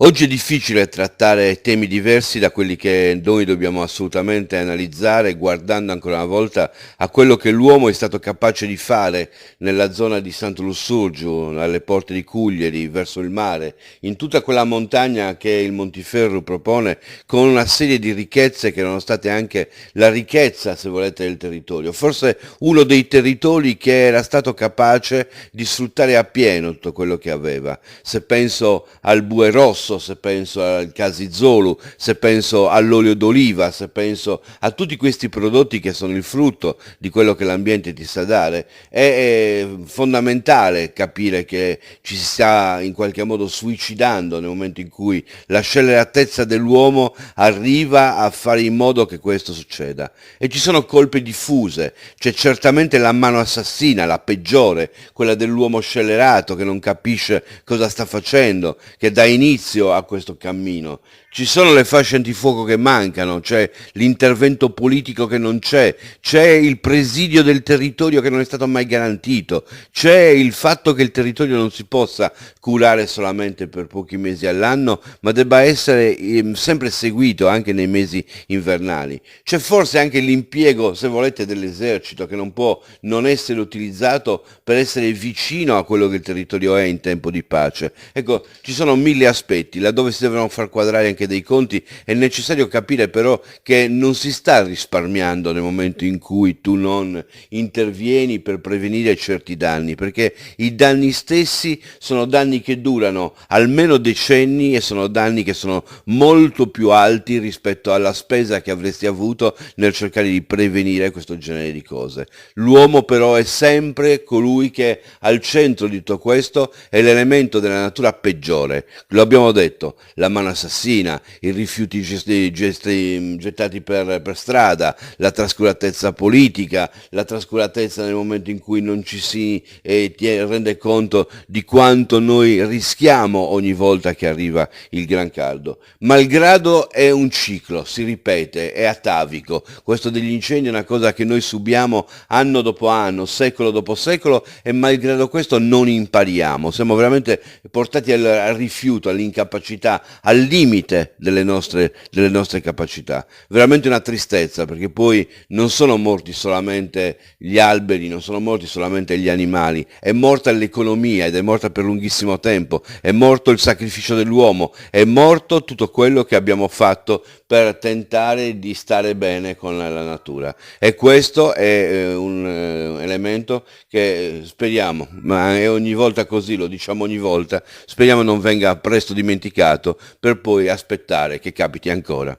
Oggi è difficile trattare temi diversi da quelli che noi dobbiamo assolutamente analizzare, guardando ancora una volta a quello che l'uomo è stato capace di fare nella zona di Santo Lussurgiu, alle porte di Cuglieri, verso il mare, in tutta quella montagna che il Montiferru propone, con una serie di ricchezze che erano state anche la ricchezza, se volete, del territorio. Forse uno dei territori che era stato capace di sfruttare appieno tutto quello che aveva. Se penso al bue rosso, se penso al casizolu, se penso all'olio d'oliva, se penso a tutti questi prodotti che sono il frutto di quello che l'ambiente ti sa dare, è fondamentale capire che ci si sta in qualche modo suicidando nel momento in cui la scelleratezza dell'uomo arriva a fare in modo che questo succeda. E ci sono colpe diffuse, c'è certamente la mano assassina, la peggiore, quella dell'uomo scellerato che non capisce cosa sta facendo, che dà inizio a questo cammino. Ci sono le fasce antifuoco che mancano, c'è l'intervento politico che non c'è il presidio del territorio che non è stato mai garantito, c'è il fatto che il territorio non si possa curare solamente per pochi mesi all'anno, ma debba essere sempre seguito anche nei mesi invernali. C'è forse anche l'impiego, se volete, dell'esercito che non può non essere utilizzato per essere vicino a quello che il territorio è in tempo di pace. Ecco, ci sono mille aspetti, laddove si devono far quadrare anche dei conti, è necessario capire però che non si sta risparmiando nel momento in cui tu non intervieni per prevenire certi danni, perché i danni stessi sono danni che durano almeno decenni e sono danni che sono molto più alti rispetto alla spesa che avresti avuto nel cercare di prevenire questo genere di cose. L'uomo però è sempre colui che al centro di tutto questo è l'elemento della natura peggiore. Lo abbiamo detto, la mano assassina, i rifiuti gettati per strada, la trascuratezza politica, la trascuratezza nel momento in cui non ci si rende conto di quanto noi rischiamo ogni volta che arriva il gran caldo. Malgrado è un ciclo, si ripete, è atavico. Questo degli incendi è una cosa che noi subiamo anno dopo anno, secolo dopo secolo e malgrado questo non impariamo. Siamo veramente portati al rifiuto, all'incapacità, al limite delle nostre capacità. Veramente una tristezza, perché poi non sono morti solamente gli alberi, non sono morti solamente gli animali, è morta l'economia ed è morta per lunghissimo tempo, è morto il sacrificio dell'uomo, è morto tutto quello che abbiamo fatto per tentare di stare bene con la natura. E questo è un elemento che speriamo, ma è ogni volta così, lo diciamo ogni volta, speriamo non venga presto dimenticato per poi aspettare che capiti ancora.